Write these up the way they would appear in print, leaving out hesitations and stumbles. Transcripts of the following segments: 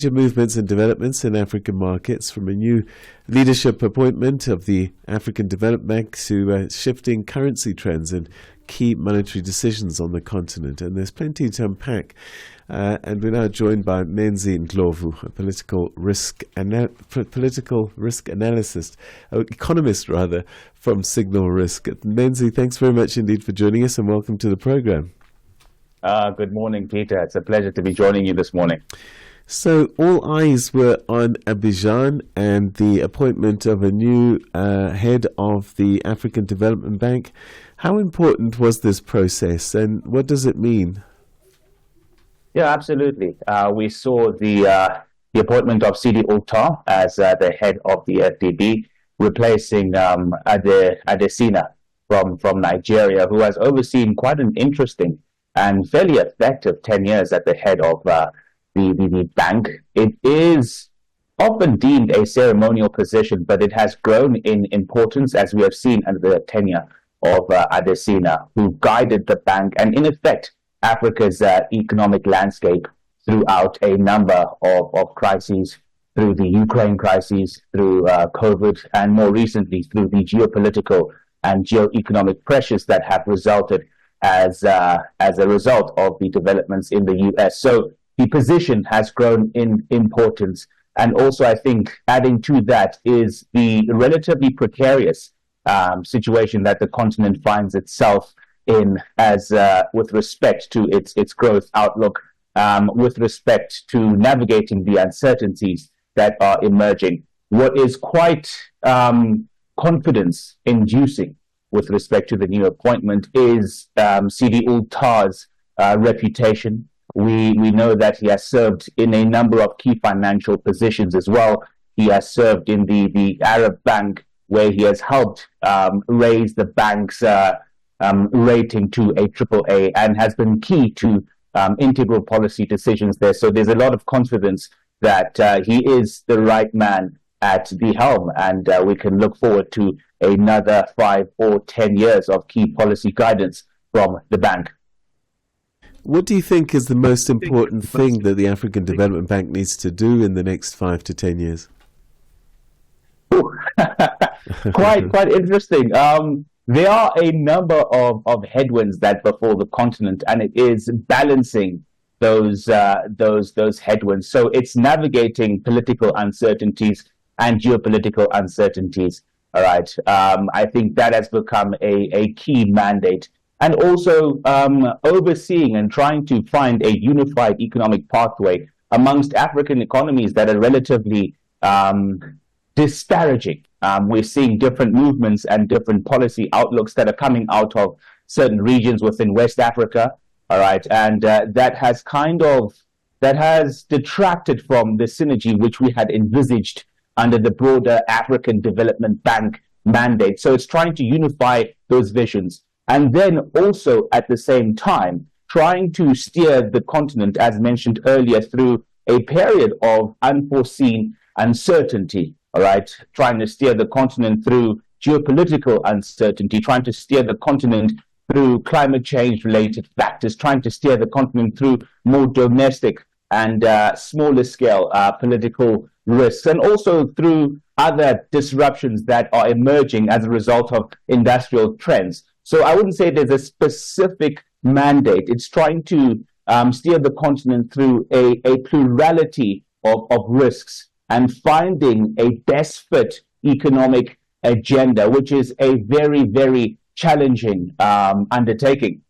Major movements and developments in African markets, from a new leadership appointment of the African Development Bank to shifting currency trends and key monetary decisions on the continent. And there's plenty to unpack. And we're now joined by Menzi Ndhlovu, a political risk analyst, economist rather, from Signal Risk. Menzi, thanks very much indeed for joining us, and welcome to the program. Good morning, Peter. It's a pleasure to be joining you this morning. So all eyes were on Abidjan and the appointment of a new head of the African Development Bank. How important was this process, and what does it mean? Yeah, absolutely. We saw the appointment of Sidi Ultar as the head of the FDB, replacing Adesina from Nigeria, who has overseen quite an interesting and fairly effective 10 years at the head of the bank. It is often deemed a ceremonial position, but it has grown in importance, as we have seen under the tenure of Adesina, who guided the bank and, in effect, Africa's economic landscape throughout a number of crises, through the Ukraine crisis, through COVID, and more recently through the geopolitical and geo-economic pressures that have resulted as a result of the developments in the US. So the position has grown in importance. And also, I think, adding to that is the relatively precarious situation that the continent finds itself in, as with respect to its growth outlook, with respect to navigating the uncertainties that are emerging. What is quite confidence-inducing with respect to the new appointment is Sidi Ultar's reputation. We know that he has served in a number of key financial positions as well. He has served in the Arab Bank, where he has helped raise the bank's rating to a AAA, and has been key to integral policy decisions there. So there's a lot of confidence that he is the right man at the helm, and we can look forward to another 5 or 10 years of key policy guidance from the bank. What do you think is the most important thing that the African Development Bank needs to do in the next 5 to 10 years? Quite interesting. There are a number of headwinds that befall the continent, and it is balancing those headwinds. So it's navigating political uncertainties and geopolitical uncertainties. All right. I think that has become a key mandate. And also overseeing and trying to find a unified economic pathway amongst African economies that are relatively disparaging. We're seeing different movements and different policy outlooks that are coming out of certain regions within West Africa. All right. And that has detracted from the synergy which we had envisaged under the broader African Development Bank mandate. So it's trying to unify those visions. And then also at the same time, trying to steer the continent, as mentioned earlier, through a period of unforeseen uncertainty, all right? Trying to steer the continent through geopolitical uncertainty, trying to steer the continent through climate change-related factors, trying to steer the continent through more domestic and smaller scale political risks, and also through other disruptions that are emerging as a result of industrial trends. So I wouldn't say there's a specific mandate. It's trying to steer the continent through a plurality of risks and finding a best fit economic agenda, which is a very, very challenging undertaking.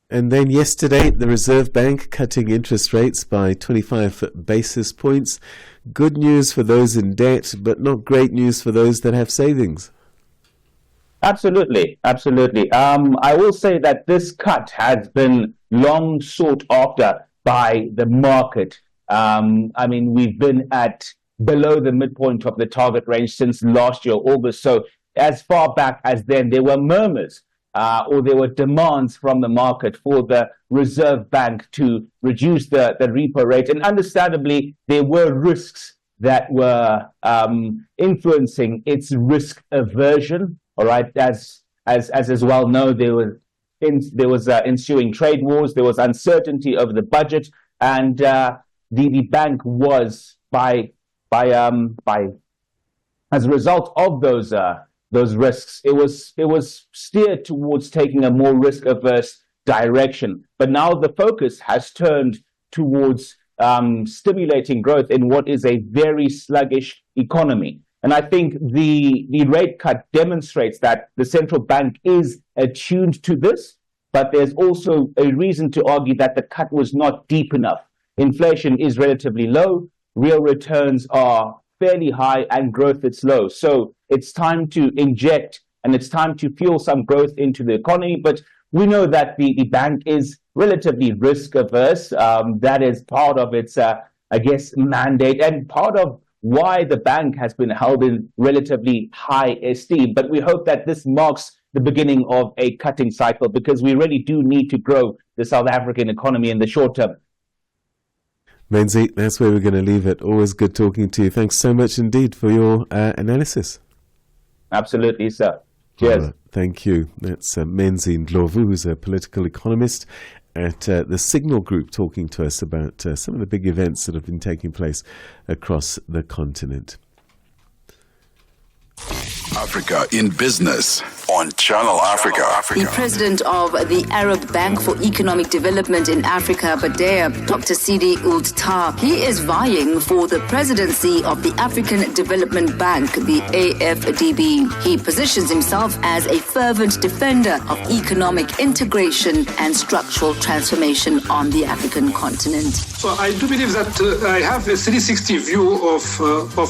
And then yesterday, the Reserve Bank cutting interest rates by 25 basis points. Good news for those in debt, but not great news for those that have savings. Absolutely. I will say that this cut has been long sought after by the market. We've been at below the midpoint of the target range since last year, August. So as far back as then, there were murmurs or there were demands from the market for the Reserve Bank to reduce the repo rate. And understandably, there were risks that were influencing its risk aversion. All right, as well known, there was ensuing trade wars, there was uncertainty over the budget, and the bank was by as a result of those risks, it was steered towards taking a more risk averse direction. But now the focus has turned towards stimulating growth in what is a very sluggish economy. And I think the rate cut demonstrates that the central bank is attuned to this, but there's also a reason to argue that the cut was not deep enough. Inflation is relatively low, real returns are fairly high, and growth is low. So it's time to inject and it's time to fuel some growth into the economy. But we know that the bank is relatively risk averse. That is part of its, mandate, and part of why the bank has been held in relatively high esteem. But we hope that this marks the beginning of a cutting cycle, because we really do need to grow the South African economy in the short term. Menzi, that's where we're going to leave it. Always good talking to you. Thanks so much indeed for your analysis. Absolutely, sir. Cheers. Thank you. That's Menzi Ndhlovu, who's a political economist at the Signal Group, talking to us about some of the big events that have been taking place across the continent. Africa in Business on Channel Africa. The president of the Arab Bank for Economic Development in Africa, Badea, Dr. Sidi Ould Tah, he is vying for the presidency of the African Development Bank, the AFDB. He positions himself as a fervent defender of economic integration and structural transformation on the African continent. So I do believe that I have a 360 view of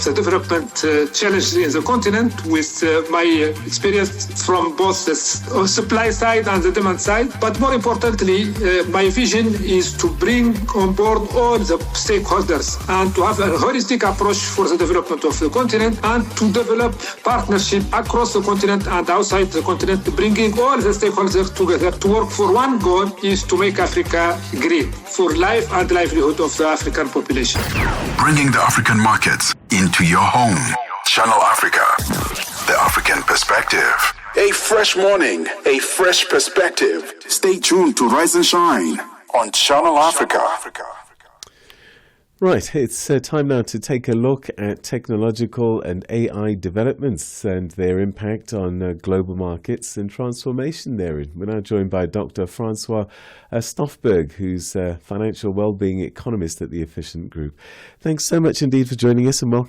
the development challenges in the continent, with my experience from both the supply side and the demand side. But more importantly, my vision is to bring on board all the stakeholders and to have a holistic approach for the development of the continent, and to develop partnership across the continent and outside the continent, bringing all the stakeholders together to work for one goal, is to make Africa great for life and livelihood of the African population. Bringing the African markets into your home. Channel Africa, the African perspective. A fresh morning, a fresh perspective. Stay tuned to Rise and Shine on Channel Africa. Right, it's time now to take a look at technological and AI developments and their impact on global markets and transformation therein. We're now joined by Dr. Francois Stoffberg, who's a financial well-being economist at the Efficient Group. Thanks so much indeed for joining us, and